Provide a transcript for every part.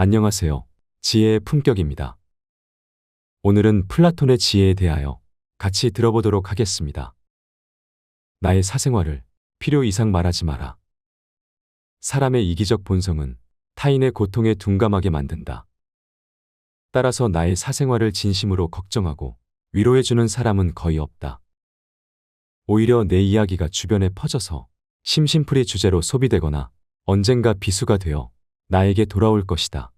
안녕하세요. 지혜의 품격입니다. 오늘은 플라톤의 지혜에 대하여 같이 들어보도록 하겠습니다. 나의 사생활을 필요 이상 말하지 마라. 사람의 이기적 본성은 타인의 고통에 둔감하게 만든다. 따라서 나의 사생활을 진심으로 걱정하고 위로해주는 사람은 거의 없다. 오히려 내 이야기가 주변에 퍼져서 심심풀이 주제로 소비되거나 언젠가 비수가 되어 나에게 돌아올 것이다.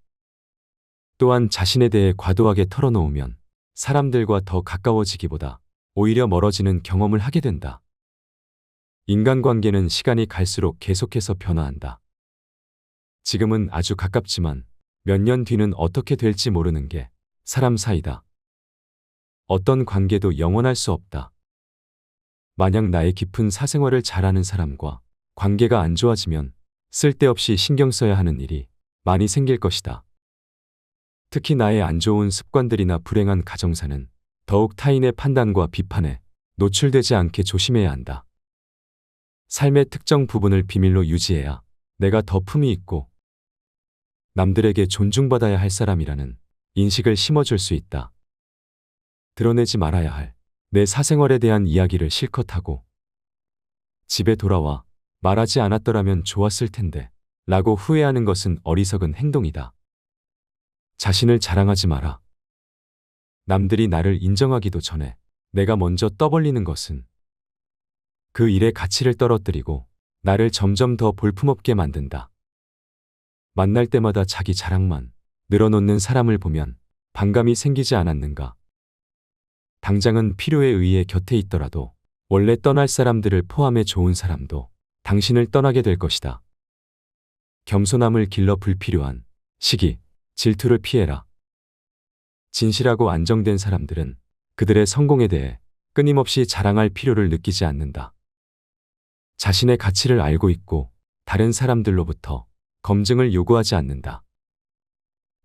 또한 자신에 대해 과도하게 털어놓으면 사람들과 더 가까워지기보다 오히려 멀어지는 경험을 하게 된다. 인간관계는 시간이 갈수록 계속해서 변화한다. 지금은 아주 가깝지만 몇 년 뒤는 어떻게 될지 모르는 게 사람 사이다. 어떤 관계도 영원할 수 없다. 만약 나의 깊은 사생활을 잘 아는 사람과 관계가 안 좋아지면 쓸데없이 신경 써야 하는 일이 많이 생길 것이다. 특히 나의 안 좋은 습관들이나 불행한 가정사는 더욱 타인의 판단과 비판에 노출되지 않게 조심해야 한다. 삶의 특정 부분을 비밀로 유지해야 내가 더 품위 있고 남들에게 존중받아야 할 사람이라는 인식을 심어줄 수 있다. 드러내지 말아야 할 내 사생활에 대한 이야기를 실컷 하고 집에 돌아와 말하지 않았더라면 좋았을 텐데 라고 후회하는 것은 어리석은 행동이다. 자신을 자랑하지 마라. 남들이 나를 인정하기도 전에 내가 먼저 떠벌리는 것은 그 일의 가치를 떨어뜨리고 나를 점점 더 볼품없게 만든다. 만날 때마다 자기 자랑만 늘어놓는 사람을 보면 반감이 생기지 않았는가? 당장은 필요에 의해 곁에 있더라도 원래 떠날 사람들을 포함해 좋은 사람도 당신을 떠나게 될 것이다. 겸손함을 길러 불필요한 시기, 질투를 피해라. 진실하고 안정된 사람들은 그들의 성공에 대해 끊임없이 자랑할 필요를 느끼지 않는다. 자신의 가치를 알고 있고 다른 사람들로부터 검증을 요구하지 않는다.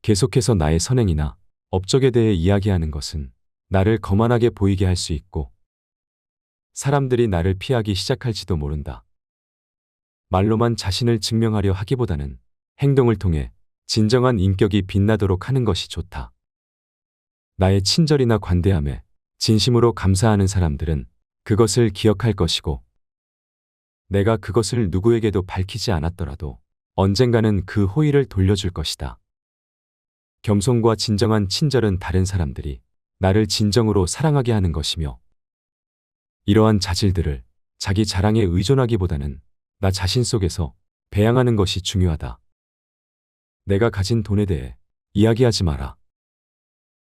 계속해서 나의 선행이나 업적에 대해 이야기하는 것은 나를 거만하게 보이게 할 수 있고 사람들이 나를 피하기 시작할지도 모른다. 말로만 자신을 증명하려 하기보다는 행동을 통해 진정한 인격이 빛나도록 하는 것이 좋다. 나의 친절이나 관대함에 진심으로 감사하는 사람들은 그것을 기억할 것이고 내가 그것을 누구에게도 밝히지 않았더라도 언젠가는 그 호의를 돌려줄 것이다. 겸손과 진정한 친절은 다른 사람들이 나를 진정으로 사랑하게 하는 것이며 이러한 자질들을 자기 자랑에 의존하기보다는 나 자신 속에서 배양하는 것이 중요하다. 내가 가진 돈에 대해 이야기하지 마라.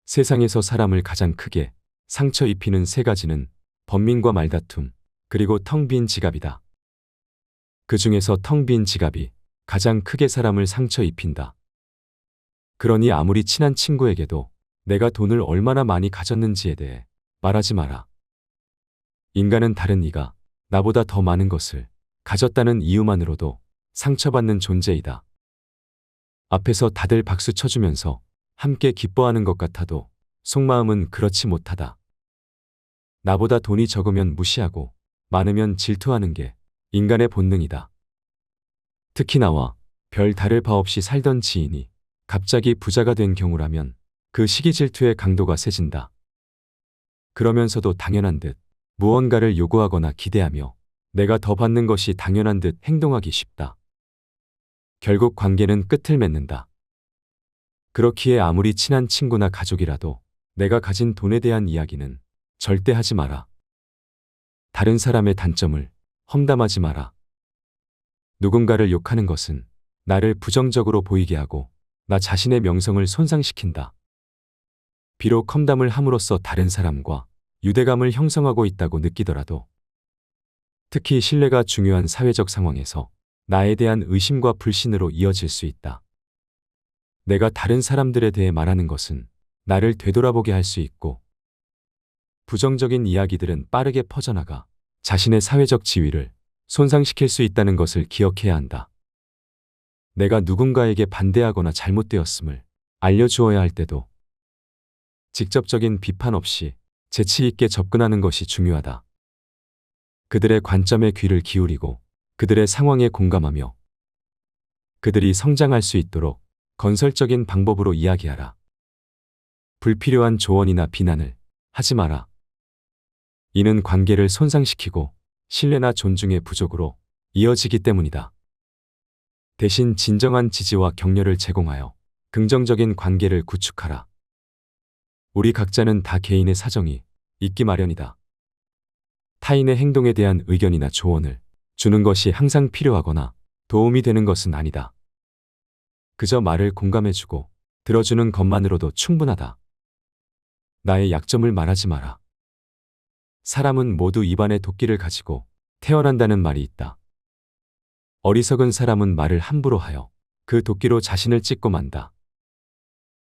세상에서 사람을 가장 크게 상처 입히는 세 가지는 번민과 말다툼, 그리고 텅 빈 지갑이다. 그 중에서 텅 빈 지갑이 가장 크게 사람을 상처 입힌다. 그러니 아무리 친한 친구에게도 내가 돈을 얼마나 많이 가졌는지에 대해 말하지 마라. 인간은 다른 이가 나보다 더 많은 것을 가졌다는 이유만으로도 상처받는 존재이다. 앞에서 다들 박수 쳐주면서 함께 기뻐하는 것 같아도 속마음은 그렇지 못하다. 나보다 돈이 적으면 무시하고 많으면 질투하는 게 인간의 본능이다. 특히 나와 별 다를 바 없이 살던 지인이 갑자기 부자가 된 경우라면 그 시기 질투의 강도가 세진다. 그러면서도 당연한 듯 무언가를 요구하거나 기대하며 내가 더 받는 것이 당연한 듯 행동하기 쉽다. 결국 관계는 끝을 맺는다. 그렇기에 아무리 친한 친구나 가족이라도 내가 가진 돈에 대한 이야기는 절대 하지 마라. 다른 사람의 단점을 험담하지 마라. 누군가를 욕하는 것은 나를 부정적으로 보이게 하고 나 자신의 명성을 손상시킨다. 비록 험담을 함으로써 다른 사람과 유대감을 형성하고 있다고 느끼더라도 특히 신뢰가 중요한 사회적 상황에서 나에 대한 의심과 불신으로 이어질 수 있다. 내가 다른 사람들에 대해 말하는 것은 나를 되돌아보게 할 수 있고 부정적인 이야기들은 빠르게 퍼져나가 자신의 사회적 지위를 손상시킬 수 있다는 것을 기억해야 한다. 내가 누군가에게 반대하거나 잘못되었음을 알려주어야 할 때도 직접적인 비판 없이 재치 있게 접근하는 것이 중요하다. 그들의 관점에 귀를 기울이고 그들의 상황에 공감하며 그들이 성장할 수 있도록 건설적인 방법으로 이야기하라. 불필요한 조언이나 비난을 하지 마라. 이는 관계를 손상시키고 신뢰나 존중의 부족으로 이어지기 때문이다. 대신 진정한 지지와 격려를 제공하여 긍정적인 관계를 구축하라. 우리 각자는 다 개인의 사정이 있기 마련이다. 타인의 행동에 대한 의견이나 조언을 주는 것이 항상 필요하거나 도움이 되는 것은 아니다. 그저 말을 공감해주고 들어주는 것만으로도 충분하다. 나의 약점을 말하지 마라. 사람은 모두 입안에 도끼를 가지고 태어난다는 말이 있다. 어리석은 사람은 말을 함부로 하여 그 도끼로 자신을 찢고 만다.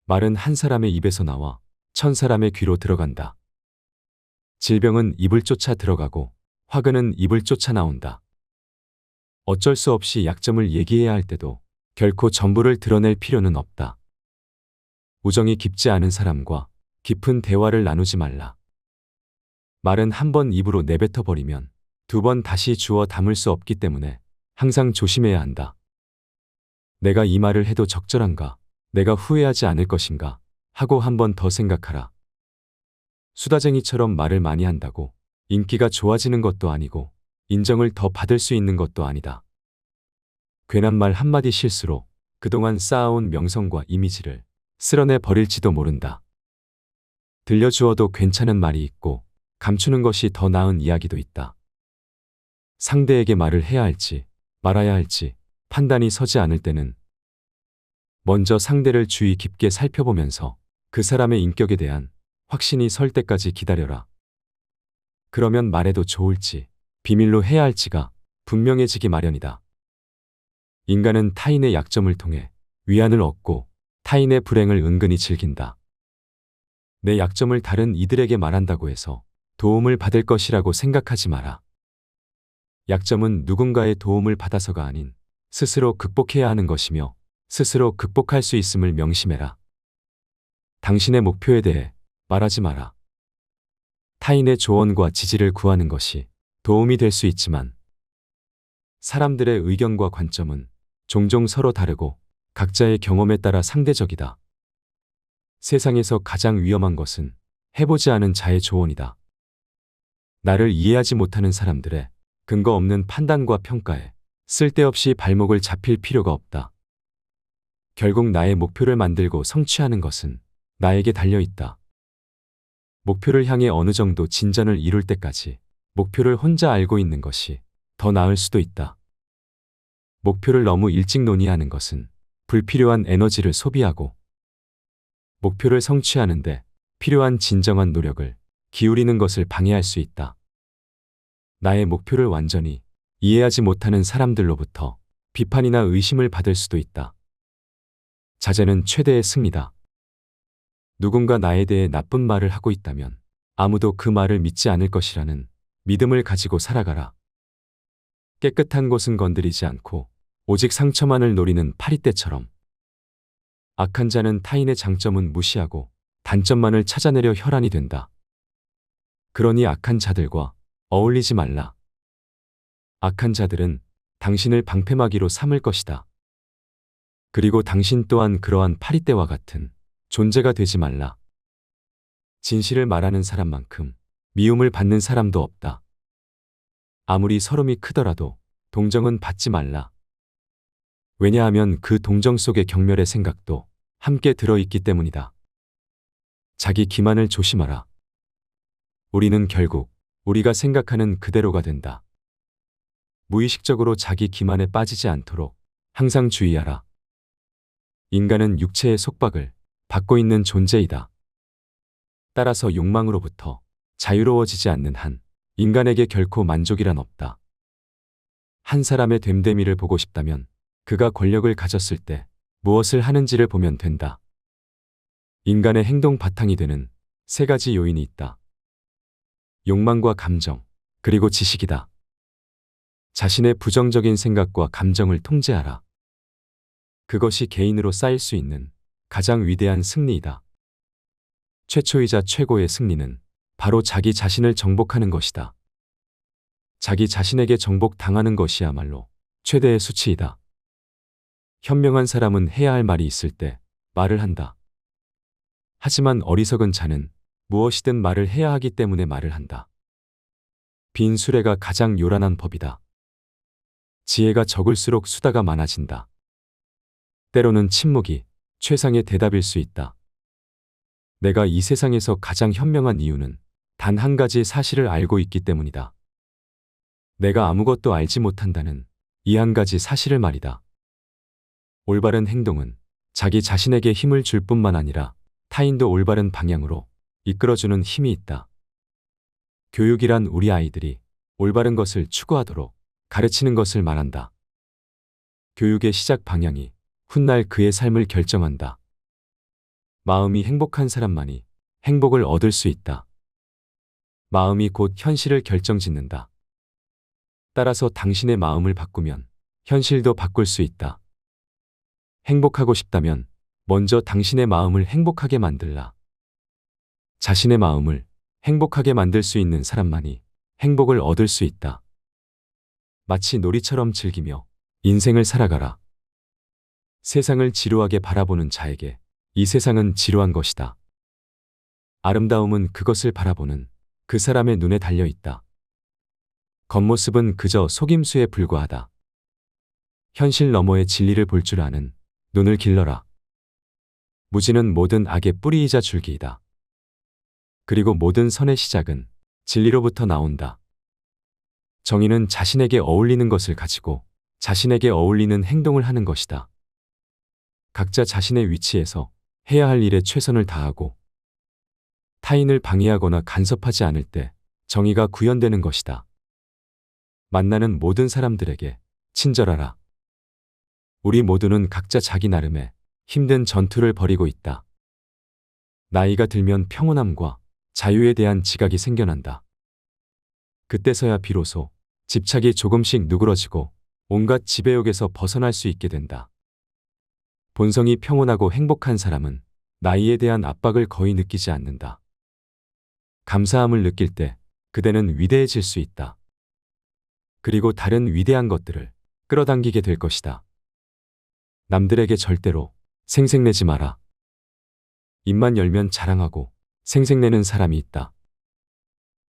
말은 한 사람의 입에서 나와 1000사람의 귀로 들어간다. 질병은 입을 쫓아 들어가고 화근은 입을 쫓아 나온다. 어쩔 수 없이 약점을 얘기해야 할 때도 결코 전부를 드러낼 필요는 없다. 우정이 깊지 않은 사람과 깊은 대화를 나누지 말라. 말은 한 번 입으로 내뱉어 버리면 2번 다시 주워 담을 수 없기 때문에 항상 조심해야 한다. 내가 이 말을 해도 적절한가? 내가 후회하지 않을 것인가? 하고 한 번 더 생각하라. 수다쟁이처럼 말을 많이 한다고 인기가 좋아지는 것도 아니고 인정을 더 받을 수 있는 것도 아니다. 괜한 말 한마디 실수로 그동안 쌓아온 명성과 이미지를 쓸어내 버릴지도 모른다. 들려주어도 괜찮은 말이 있고 감추는 것이 더 나은 이야기도 있다. 상대에게 말을 해야 할지 말아야 할지 판단이 서지 않을 때는 먼저 상대를 주의 깊게 살펴보면서 그 사람의 인격에 대한 확신이 설 때까지 기다려라. 그러면 말해도 좋을지 비밀로 해야 할지가 분명해지기 마련이다. 인간은 타인의 약점을 통해 위안을 얻고 타인의 불행을 은근히 즐긴다. 내 약점을 다른 이들에게 말한다고 해서 도움을 받을 것이라고 생각하지 마라. 약점은 누군가의 도움을 받아서가 아닌 스스로 극복해야 하는 것이며 스스로 극복할 수 있음을 명심해라. 당신의 목표에 대해 말하지 마라. 타인의 조언과 지지를 구하는 것이 도움이 될 수 있지만 사람들의 의견과 관점은 종종 서로 다르고 각자의 경험에 따라 상대적이다. 세상에서 가장 위험한 것은 해보지 않은 자의 조언이다. 나를 이해하지 못하는 사람들의 근거 없는 판단과 평가에 쓸데없이 발목을 잡힐 필요가 없다. 결국 나의 목표를 만들고 성취하는 것은 나에게 달려있다. 목표를 향해 어느 정도 진전을 이룰 때까지 목표를 혼자 알고 있는 것이 더 나을 수도 있다. 목표를 너무 일찍 논의하는 것은 불필요한 에너지를 소비하고 목표를 성취하는데 필요한 진정한 노력을 기울이는 것을 방해할 수 있다. 나의 목표를 완전히 이해하지 못하는 사람들로부터 비판이나 의심을 받을 수도 있다. 자제는 최대의 승리다. 누군가 나에 대해 나쁜 말을 하고 있다면 아무도 그 말을 믿지 않을 것이라는 믿음을 가지고 살아가라. 깨끗한 곳은 건드리지 않고 오직 상처만을 노리는 파리떼처럼 악한 자는 타인의 장점은 무시하고 단점만을 찾아내려 혈안이 된다. 그러니 악한 자들과 어울리지 말라. 악한 자들은 당신을 방패막이로 삼을 것이다. 그리고 당신 또한 그러한 파리떼와 같은 존재가 되지 말라. 진실을 말하는 사람만큼 미움을 받는 사람도 없다. 아무리 서름이 크더라도 동정은 받지 말라. 왜냐하면 그 동정 속의 경멸의 생각도 함께 들어있기 때문이다. 자기 기만을 조심하라. 우리는 결국 우리가 생각하는 그대로가 된다. 무의식적으로 자기 기만에 빠지지 않도록 항상 주의하라. 인간은 육체의 속박을 받고 있는 존재이다. 따라서 욕망으로부터 자유로워지지 않는 한 인간에게 결코 만족이란 없다. 한 사람의 됨됨이를 보고 싶다면 그가 권력을 가졌을 때 무엇을 하는지를 보면 된다. 인간의 행동 바탕이 되는 3가지 요인이 있다. 욕망과 감정, 그리고 지식이다. 자신의 부정적인 생각과 감정을 통제하라. 그것이 개인으로 쌓일 수 있는 가장 위대한 승리이다. 최초이자 최고의 승리는 바로 자기 자신을 정복하는 것이다. 자기 자신에게 정복당하는 것이야말로 최대의 수치이다. 현명한 사람은 해야 할 말이 있을 때 말을 한다. 하지만 어리석은 자는 무엇이든 말을 해야 하기 때문에 말을 한다. 빈 수레가 가장 요란한 법이다. 지혜가 적을수록 수다가 많아진다. 때로는 침묵이 최상의 대답일 수 있다. 내가 이 세상에서 가장 현명한 이유는 단 한 가지 사실을 알고 있기 때문이다. 내가 아무것도 알지 못한다는 이 한 가지 사실을 말이다. 올바른 행동은 자기 자신에게 힘을 줄 뿐만 아니라 타인도 올바른 방향으로 이끌어주는 힘이 있다. 교육이란 우리 아이들이 올바른 것을 추구하도록 가르치는 것을 말한다. 교육의 시작 방향이 훗날 그의 삶을 결정한다. 마음이 행복한 사람만이 행복을 얻을 수 있다. 마음이 곧 현실을 결정짓는다. 따라서 당신의 마음을 바꾸면 현실도 바꿀 수 있다. 행복하고 싶다면 먼저 당신의 마음을 행복하게 만들라. 자신의 마음을 행복하게 만들 수 있는 사람만이 행복을 얻을 수 있다. 마치 놀이처럼 즐기며 인생을 살아가라. 세상을 지루하게 바라보는 자에게 이 세상은 지루한 것이다. 아름다움은 그것을 바라보는 그 사람의 눈에 달려 있다. 겉모습은 그저 속임수에 불과하다. 현실 너머의 진리를 볼 줄 아는 눈을 길러라. 무지는 모든 악의 뿌리이자 줄기이다. 그리고 모든 선의 시작은 진리로부터 나온다. 정의는 자신에게 어울리는 것을 가지고 자신에게 어울리는 행동을 하는 것이다. 각자 자신의 위치에서 해야 할 일에 최선을 다하고 타인을 방해하거나 간섭하지 않을 때 정의가 구현되는 것이다. 만나는 모든 사람들에게 친절하라. 우리 모두는 각자 자기 나름의 힘든 전투를 벌이고 있다. 나이가 들면 평온함과 자유에 대한 지각이 생겨난다. 그때서야 비로소 집착이 조금씩 누그러지고 온갖 지배욕에서 벗어날 수 있게 된다. 본성이 평온하고 행복한 사람은 나이에 대한 압박을 거의 느끼지 않는다. 감사함을 느낄 때 그대는 위대해질 수 있다. 그리고 다른 위대한 것들을 끌어당기게 될 것이다. 남들에게 절대로 생색내지 마라. 입만 열면 자랑하고 생색내는 사람이 있다.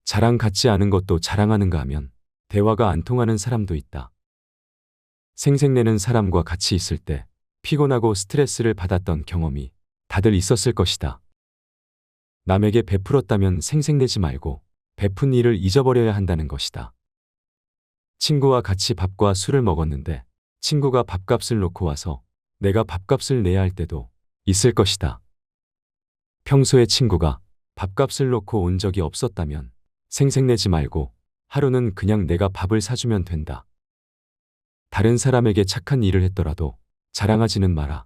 자랑 같지 않은 것도 자랑하는가 하면 대화가 안 통하는 사람도 있다. 생색내는 사람과 같이 있을 때 피곤하고 스트레스를 받았던 경험이 다들 있었을 것이다. 남에게 베풀었다면 생색내지 말고 베푼 일을 잊어버려야 한다는 것이다. 친구와 같이 밥과 술을 먹었는데 친구가 밥값을 놓고 와서 내가 밥값을 내야 할 때도 있을 것이다. 평소에 친구가 밥값을 놓고 온 적이 없었다면 생색내지 말고 하루는 그냥 내가 밥을 사주면 된다. 다른 사람에게 착한 일을 했더라도 자랑하지는 마라.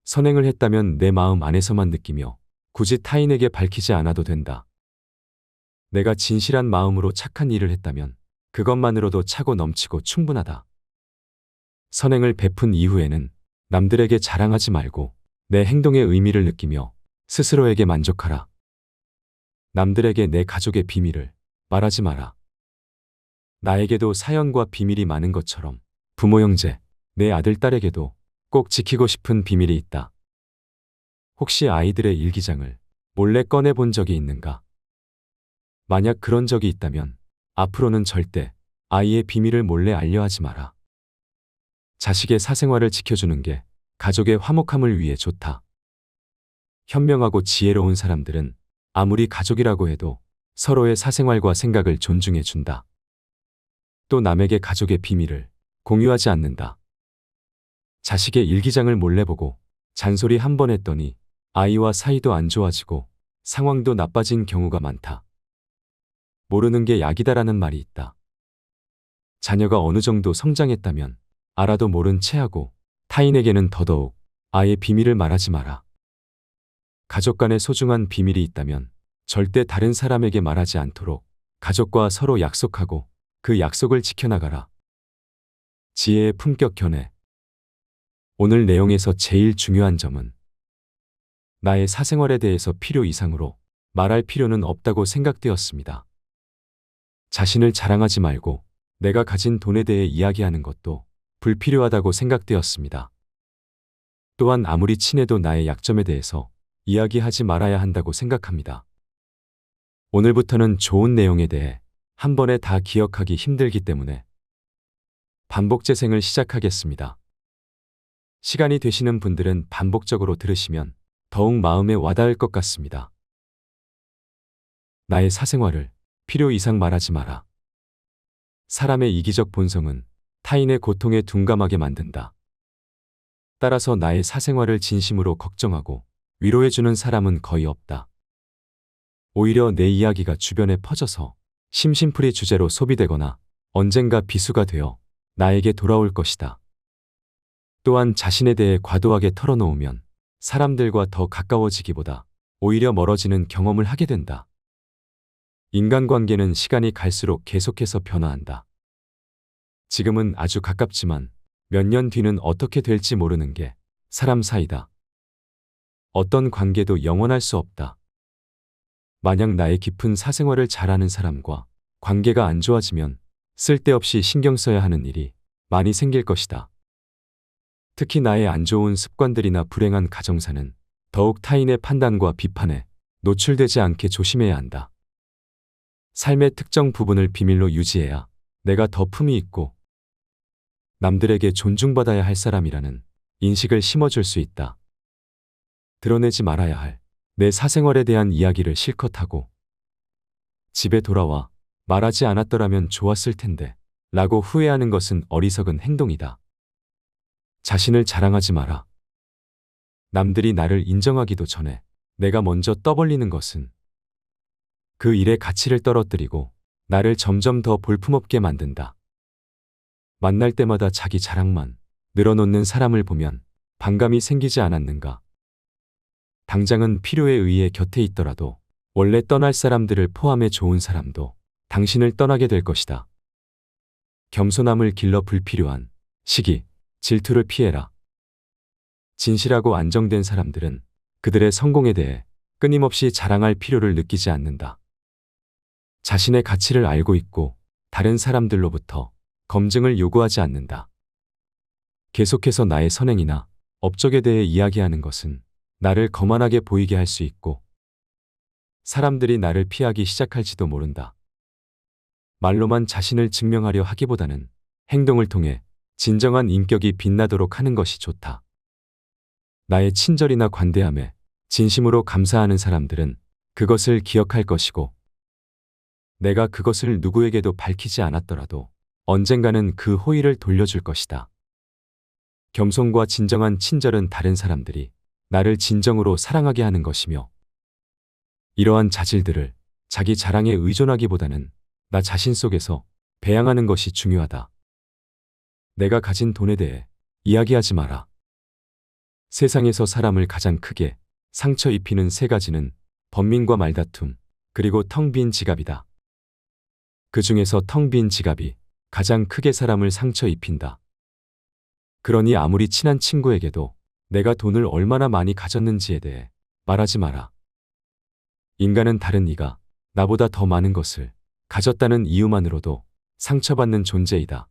선행을 했다면 내 마음 안에서만 느끼며 굳이 타인에게 밝히지 않아도 된다. 내가 진실한 마음으로 착한 일을 했다면 그것만으로도 차고 넘치고 충분하다. 선행을 베푼 이후에는 남들에게 자랑하지 말고 내 행동의 의미를 느끼며 스스로에게 만족하라. 남들에게 내 가족의 비밀을 말하지 마라. 나에게도 사연과 비밀이 많은 것처럼 부모 형제, 내 아들 딸에게도 꼭 지키고 싶은 비밀이 있다. 혹시 아이들의 일기장을 몰래 꺼내 본 적이 있는가? 만약 그런 적이 있다면 앞으로는 절대 아이의 비밀을 몰래 알려하지 마라. 자식의 사생활을 지켜주는 게 가족의 화목함을 위해 좋다. 현명하고 지혜로운 사람들은 아무리 가족이라고 해도 서로의 사생활과 생각을 존중해 준다. 또 남에게 가족의 비밀을 공유하지 않는다. 자식의 일기장을 몰래 보고 잔소리 한 번 했더니 아이와 사이도 안 좋아지고 상황도 나빠진 경우가 많다. 모르는 게 약이다라는 말이 있다. 자녀가 어느 정도 성장했다면 알아도 모른 체하고 타인에게는 더더욱 아예 비밀을 말하지 마라. 가족 간에 소중한 비밀이 있다면 절대 다른 사람에게 말하지 않도록 가족과 서로 약속하고 그 약속을 지켜나가라. 지혜의 품격 견해. 오늘 내용에서 제일 중요한 점은 나의 사생활에 대해서 필요 이상으로 말할 필요는 없다고 생각되었습니다. 자신을 자랑하지 말고 내가 가진 돈에 대해 이야기하는 것도 불필요하다고 생각되었습니다. 또한 아무리 친해도 나의 약점에 대해서 이야기하지 말아야 한다고 생각합니다. 오늘부터는 좋은 내용에 대해 한 번에 다 기억하기 힘들기 때문에 반복 재생을 시작하겠습니다. 시간이 되시는 분들은 반복적으로 들으시면 더욱 마음에 와닿을 것 같습니다. 나의 사생활을 필요 이상 말하지 마라. 사람의 이기적 본성은 타인의 고통에 둔감하게 만든다. 따라서 나의 사생활을 진심으로 걱정하고 위로해주는 사람은 거의 없다. 오히려 내 이야기가 주변에 퍼져서 심심풀이 주제로 소비되거나 언젠가 비수가 되어 나에게 돌아올 것이다. 또한 자신에 대해 과도하게 털어놓으면 사람들과 더 가까워지기보다 오히려 멀어지는 경험을 하게 된다. 인간관계는 시간이 갈수록 계속해서 변화한다. 지금은 아주 가깝지만 몇 년 뒤는 어떻게 될지 모르는 게 사람 사이다. 어떤 관계도 영원할 수 없다. 만약 나의 깊은 사생활을 잘 아는 사람과 관계가 안 좋아지면 쓸데없이 신경 써야 하는 일이 많이 생길 것이다. 특히 나의 안 좋은 습관들이나 불행한 가정사는 더욱 타인의 판단과 비판에 노출되지 않게 조심해야 한다. 삶의 특정 부분을 비밀로 유지해야 내가 더 품위 있고 남들에게 존중받아야 할 사람이라는 인식을 심어줄 수 있다. 드러내지 말아야 할 내 사생활에 대한 이야기를 실컷 하고 집에 돌아와 말하지 않았더라면 좋았을 텐데 라고 후회하는 것은 어리석은 행동이다. 자신을 자랑하지 마라. 남들이 나를 인정하기도 전에 내가 먼저 떠벌리는 것은 그 일의 가치를 떨어뜨리고 나를 점점 더 볼품없게 만든다. 만날 때마다 자기 자랑만 늘어놓는 사람을 보면 반감이 생기지 않았는가? 당장은 필요에 의해 곁에 있더라도 원래 떠날 사람들을 포함해 좋은 사람도 당신을 떠나게 될 것이다. 겸손함을 길러 불필요한 시기, 질투를 피해라. 진실하고 안정된 사람들은 그들의 성공에 대해 끊임없이 자랑할 필요를 느끼지 않는다. 자신의 가치를 알고 있고 다른 사람들로부터 검증을 요구하지 않는다. 계속해서 나의 선행이나 업적에 대해 이야기하는 것은 나를 거만하게 보이게 할 수 있고 사람들이 나를 피하기 시작할지도 모른다. 말로만 자신을 증명하려 하기보다는 행동을 통해 진정한 인격이 빛나도록 하는 것이 좋다. 나의 친절이나 관대함에 진심으로 감사하는 사람들은 그것을 기억할 것이고 내가 그것을 누구에게도 밝히지 않았더라도 언젠가는 그 호의를 돌려줄 것이다. 겸손과 진정한 친절은 다른 사람들이 나를 진정으로 사랑하게 하는 것이며 이러한 자질들을 자기 자랑에 의존하기보다는 나 자신 속에서 배양하는 것이 중요하다. 내가 가진 돈에 대해 이야기하지 마라. 세상에서 사람을 가장 크게 상처 입히는 세 가지는 번민과 말다툼, 그리고 텅 빈 지갑이다. 그 중에서 텅 빈 지갑이 가장 크게 사람을 상처 입힌다. 그러니 아무리 친한 친구에게도 내가 돈을 얼마나 많이 가졌는지에 대해 말하지 마라. 인간은 다른 이가 나보다 더 많은 것을 가졌다는 이유만으로도 상처받는 존재이다.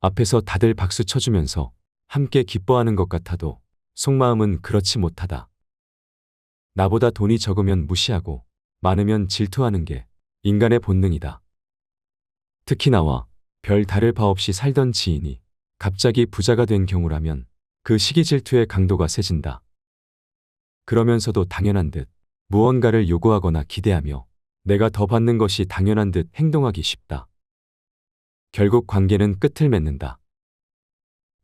앞에서 다들 박수 쳐주면서 함께 기뻐하는 것 같아도 속마음은 그렇지 못하다. 나보다 돈이 적으면 무시하고 많으면 질투하는 게 인간의 본능이다. 특히 나와 별 다를 바 없이 살던 지인이 갑자기 부자가 된 경우라면 그 시기 질투의 강도가 세진다. 그러면서도 당연한 듯 무언가를 요구하거나 기대하며 내가 더 받는 것이 당연한 듯 행동하기 쉽다. 결국 관계는 끝을 맺는다.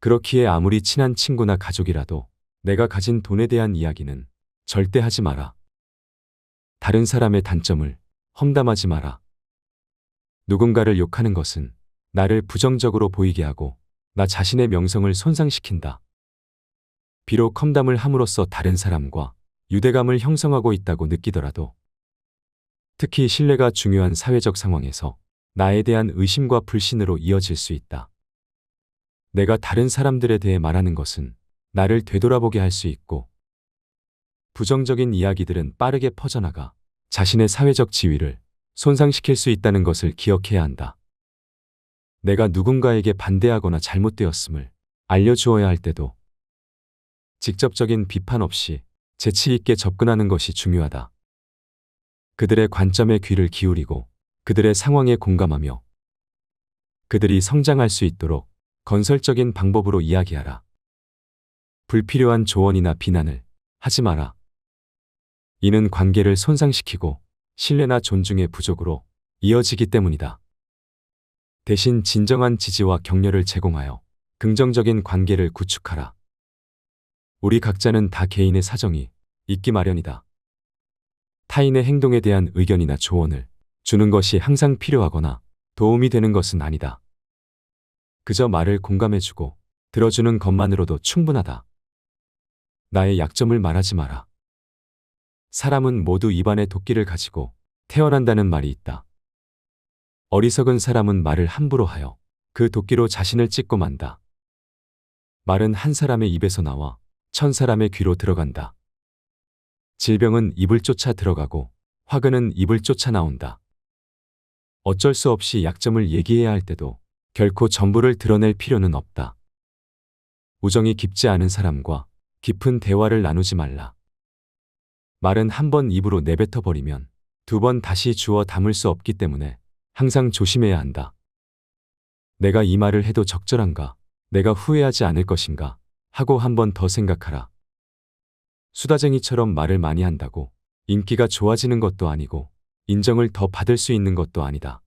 그렇기에 아무리 친한 친구나 가족이라도 내가 가진 돈에 대한 이야기는 절대 하지 마라. 다른 사람의 단점을 험담하지 마라. 누군가를 욕하는 것은 나를 부정적으로 보이게 하고 나 자신의 명성을 손상시킨다. 비록 험담을 함으로써 다른 사람과 유대감을 형성하고 있다고 느끼더라도 특히 신뢰가 중요한 사회적 상황에서 나에 대한 의심과 불신으로 이어질 수 있다. 내가 다른 사람들에 대해 말하는 것은 나를 되돌아보게 할 수 있고 부정적인 이야기들은 빠르게 퍼져나가 자신의 사회적 지위를 손상시킬 수 있다는 것을 기억해야 한다. 내가 누군가에게 반대하거나 잘못되었음을 알려주어야 할 때도 직접적인 비판 없이 재치 있게 접근하는 것이 중요하다. 그들의 관점에 귀를 기울이고 그들의 상황에 공감하며 그들이 성장할 수 있도록 건설적인 방법으로 이야기하라. 불필요한 조언이나 비난을 하지 마라. 이는 관계를 손상시키고 신뢰나 존중의 부족으로 이어지기 때문이다. 대신 진정한 지지와 격려를 제공하여 긍정적인 관계를 구축하라. 우리 각자는 다 개인의 사정이 있기 마련이다. 타인의 행동에 대한 의견이나 조언을 주는 것이 항상 필요하거나 도움이 되는 것은 아니다. 그저 말을 공감해주고 들어주는 것만으로도 충분하다. 나의 약점을 말하지 마라. 사람은 모두 입안에 도끼를 가지고 태어난다는 말이 있다. 어리석은 사람은 말을 함부로 하여 그 도끼로 자신을 찢고 만다. 말은 한 사람의 입에서 나와 1000사람의 귀로 들어간다. 질병은 입을 쫓아 들어가고 화근은 입을 쫓아 나온다. 어쩔 수 없이 약점을 얘기해야 할 때도 결코 전부를 드러낼 필요는 없다. 우정이 깊지 않은 사람과 깊은 대화를 나누지 말라. 말은 한 번 입으로 내뱉어 버리면 2번 다시 주워 담을 수 없기 때문에 항상 조심해야 한다. 내가 이 말을 해도 적절한가? 내가 후회하지 않을 것인가? 하고 한 번 더 생각하라. 수다쟁이처럼 말을 많이 한다고 인기가 좋아지는 것도 아니고 인정을 더 받을 수 있는 것도 아니다.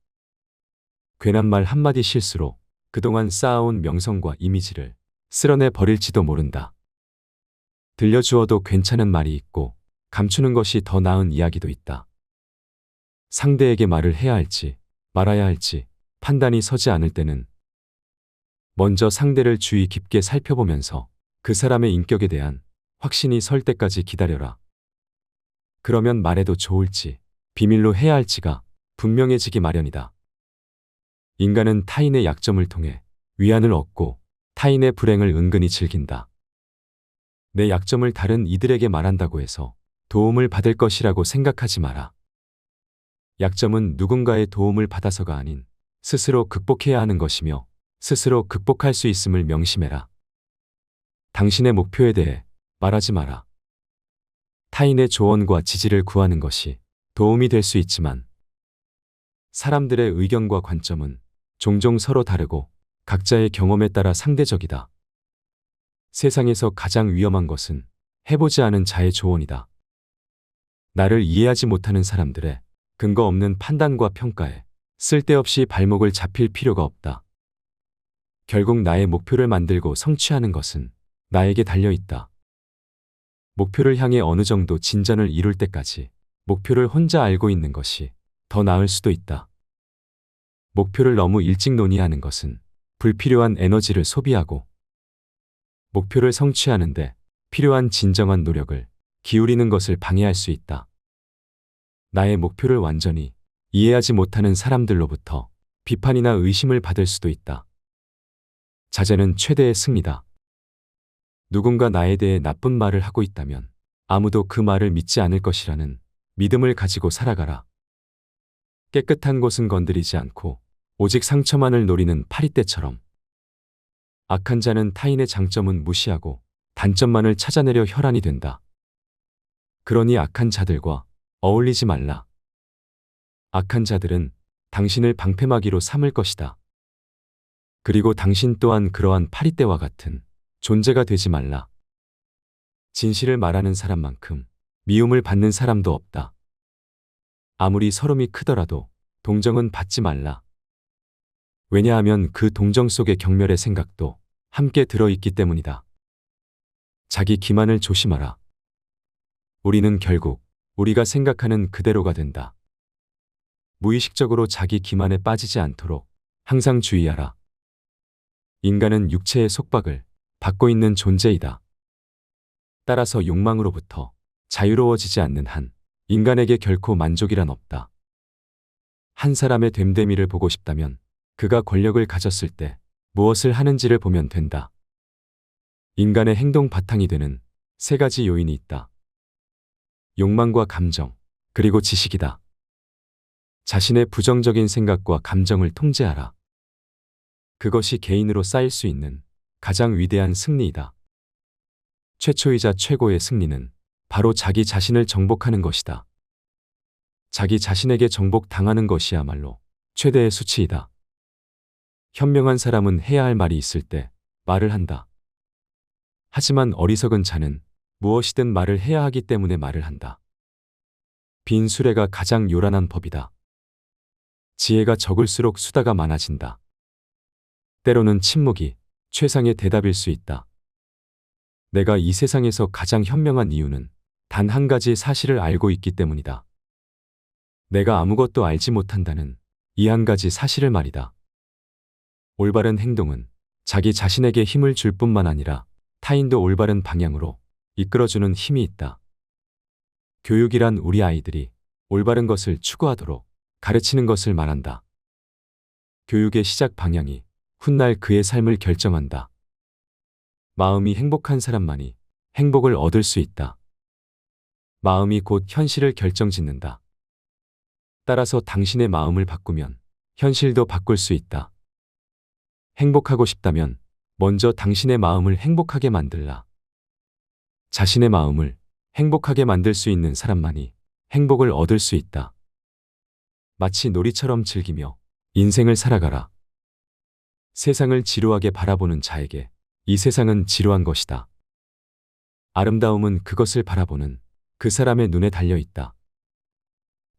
괜한 말 한마디 실수로 그동안 쌓아온 명성과 이미지를 쓸어내 버릴지도 모른다. 들려주어도 괜찮은 말이 있고 감추는 것이 더 나은 이야기도 있다. 상대에게 말을 해야 할지 말아야 할지 판단이 서지 않을 때는 먼저 상대를 주의 깊게 살펴보면서 그 사람의 인격에 대한 확신이 설 때까지 기다려라. 그러면 말해도 좋을지 비밀로 해야 할지가 분명해지기 마련이다. 인간은 타인의 약점을 통해 위안을 얻고 타인의 불행을 은근히 즐긴다. 내 약점을 다른 이들에게 말한다고 해서 도움을 받을 것이라고 생각하지 마라. 약점은 누군가의 도움을 받아서가 아닌 스스로 극복해야 하는 것이며 스스로 극복할 수 있음을 명심해라. 당신의 목표에 대해 말하지 마라. 타인의 조언과 지지를 구하는 것이 도움이 될 수 있지만 사람들의 의견과 관점은 종종 서로 다르고 각자의 경험에 따라 상대적이다. 세상에서 가장 위험한 것은 해보지 않은 자의 조언이다. 나를 이해하지 못하는 사람들의 근거 없는 판단과 평가에 쓸데없이 발목을 잡힐 필요가 없다. 결국 나의 목표를 만들고 성취하는 것은 나에게 달려있다. 목표를 향해 어느 정도 진전을 이룰 때까지 목표를 혼자 알고 있는 것이 더 나을 수도 있다. 목표를 너무 일찍 논의하는 것은 불필요한 에너지를 소비하고 목표를 성취하는데 필요한 진정한 노력을 기울이는 것을 방해할 수 있다. 나의 목표를 완전히 이해하지 못하는 사람들로부터 비판이나 의심을 받을 수도 있다. 자제는 최대의 승리다. 누군가 나에 대해 나쁜 말을 하고 있다면 아무도 그 말을 믿지 않을 것이라는 믿음을 가지고 살아가라. 깨끗한 곳은 건드리지 않고 오직 상처만을 노리는 파리떼처럼 악한 자는 타인의 장점은 무시하고 단점만을 찾아내려 혈안이 된다. 그러니 악한 자들과 어울리지 말라. 악한 자들은 당신을 방패막이로 삼을 것이다. 그리고 당신 또한 그러한 파리떼와 같은 존재가 되지 말라. 진실을 말하는 사람만큼 미움을 받는 사람도 없다. 아무리 서름이 크더라도 동정은 받지 말라. 왜냐하면 그 동정 속에 경멸의 생각도 함께 들어있기 때문이다. 자기 기만을 조심하라. 우리는 결국 우리가 생각하는 그대로가 된다. 무의식적으로 자기 기만에 빠지지 않도록 항상 주의하라. 인간은 육체의 속박을 받고 있는 존재이다. 따라서 욕망으로부터 자유로워지지 않는 한 인간에게 결코 만족이란 없다. 한 사람의 됨됨이를 보고 싶다면 그가 권력을 가졌을 때 무엇을 하는지를 보면 된다. 인간의 행동 바탕이 되는 3가지 요인이 있다. 욕망과 감정, 그리고 지식이다. 자신의 부정적인 생각과 감정을 통제하라. 그것이 개인으로 쌓일 수 있는 가장 위대한 승리이다. 최초이자 최고의 승리는 바로 자기 자신을 정복하는 것이다. 자기 자신에게 정복당하는 것이야말로 최대의 수치이다. 현명한 사람은 해야 할 말이 있을 때 말을 한다. 하지만 어리석은 자는 무엇이든 말을 해야 하기 때문에 말을 한다. 빈 수레가 가장 요란한 법이다. 지혜가 적을수록 수다가 많아진다. 때로는 침묵이 최상의 대답일 수 있다. 내가 이 세상에서 가장 현명한 이유는 단 한 가지 사실을 알고 있기 때문이다. 내가 아무것도 알지 못한다는 이 한 가지 사실을 말이다. 올바른 행동은 자기 자신에게 힘을 줄 뿐만 아니라 타인도 올바른 방향으로 이끌어주는 힘이 있다. 교육이란 우리 아이들이 올바른 것을 추구하도록 가르치는 것을 말한다. 교육의 시작 방향이 훗날 그의 삶을 결정한다. 마음이 행복한 사람만이 행복을 얻을 수 있다. 마음이 곧 현실을 결정짓는다. 따라서 당신의 마음을 바꾸면 현실도 바꿀 수 있다. 행복하고 싶다면 먼저 당신의 마음을 행복하게 만들라. 자신의 마음을 행복하게 만들 수 있는 사람만이 행복을 얻을 수 있다. 마치 놀이처럼 즐기며 인생을 살아가라. 세상을 지루하게 바라보는 자에게 이 세상은 지루한 것이다. 아름다움은 그것을 바라보는 그 사람의 눈에 달려 있다.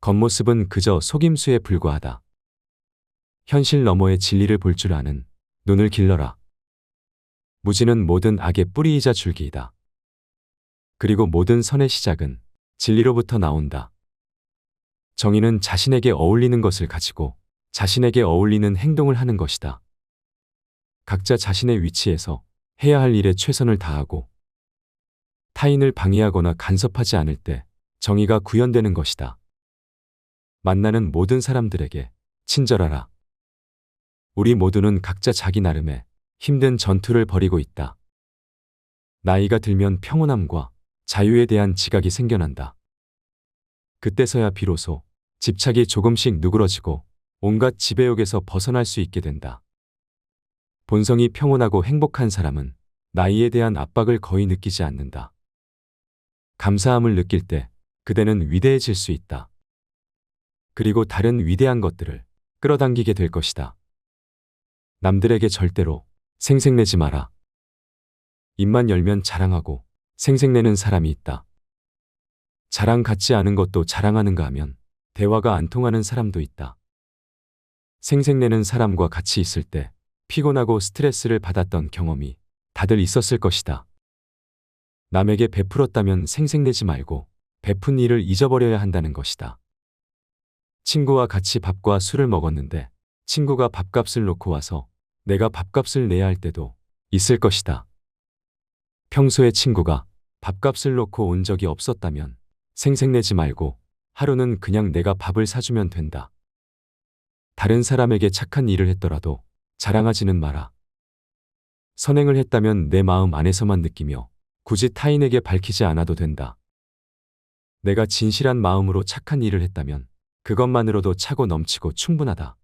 겉모습은 그저 속임수에 불과하다. 현실 너머의 진리를 볼 줄 아는 눈을 길러라. 무지는 모든 악의 뿌리이자 줄기이다. 그리고 모든 선의 시작은 진리로부터 나온다. 정의는 자신에게 어울리는 것을 가지고 자신에게 어울리는 행동을 하는 것이다. 각자 자신의 위치에서 해야 할 일에 최선을 다하고 타인을 방해하거나 간섭하지 않을 때 정의가 구현되는 것이다. 만나는 모든 사람들에게 친절하라. 우리 모두는 각자 자기 나름의 힘든 전투를 벌이고 있다. 나이가 들면 평온함과 자유에 대한 지각이 생겨난다. 그때서야 비로소 집착이 조금씩 누그러지고 온갖 지배욕에서 벗어날 수 있게 된다. 본성이 평온하고 행복한 사람은 나이에 대한 압박을 거의 느끼지 않는다. 감사함을 느낄 때 그대는 위대해질 수 있다. 그리고 다른 위대한 것들을 끌어당기게 될 것이다. 남들에게 절대로 생색내지 마라. 입만 열면 자랑하고 생색내는 사람이 있다. 자랑 같지 않은 것도 자랑하는가 하면 대화가 안 통하는 사람도 있다. 생색내는 사람과 같이 있을 때 피곤하고 스트레스를 받았던 경험이 다들 있었을 것이다. 남에게 베풀었다면 생색내지 말고 베푼 일을 잊어버려야 한다는 것이다. 친구와 같이 밥과 술을 먹었는데 친구가 밥값을 놓고 와서 내가 밥값을 내야 할 때도 있을 것이다. 평소에 친구가 밥값을 놓고 온 적이 없었다면 생색내지 말고 하루는 그냥 내가 밥을 사주면 된다. 다른 사람에게 착한 일을 했더라도 자랑하지는 마라. 선행을 했다면 내 마음 안에서만 느끼며 굳이 타인에게 밝히지 않아도 된다. 내가 진실한 마음으로 착한 일을 했다면 그것만으로도 차고 넘치고 충분하다.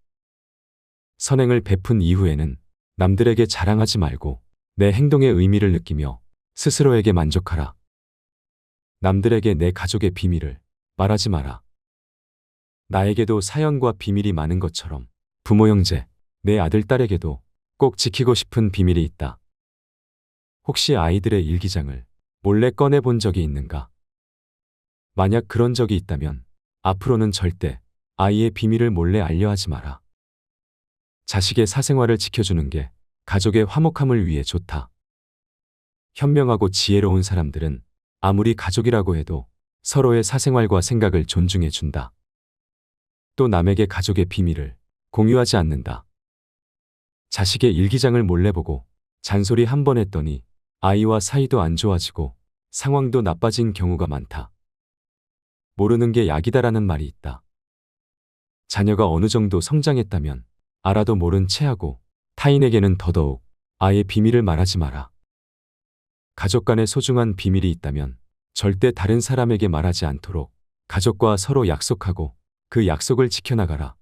선행을 베푼 이후에는 남들에게 자랑하지 말고 내 행동의 의미를 느끼며 스스로에게 만족하라. 남들에게 내 가족의 비밀을 말하지 마라. 나에게도 사연과 비밀이 많은 것처럼 부모 형제, 내 아들 딸에게도 꼭 지키고 싶은 비밀이 있다. 혹시 아이들의 일기장을 몰래 꺼내본 적이 있는가? 만약 그런 적이 있다면 앞으로는 절대 아이의 비밀을 몰래 알려하지 마라. 자식의 사생활을 지켜주는 게 가족의 화목함을 위해 좋다. 현명하고 지혜로운 사람들은 아무리 가족이라고 해도 서로의 사생활과 생각을 존중해 준다. 또 남에게 가족의 비밀을 공유하지 않는다. 자식의 일기장을 몰래 보고 잔소리 한 번 했더니 아이와 사이도 안 좋아지고 상황도 나빠진 경우가 많다. 모르는 게 약이다라는 말이 있다. 자녀가 어느 정도 성장했다면 알아도 모른 채 하고 타인에게는 더더욱 아예 비밀을 말하지 마라. 가족 간에 소중한 비밀이 있다면 절대 다른 사람에게 말하지 않도록 가족과 서로 약속하고 그 약속을 지켜나가라.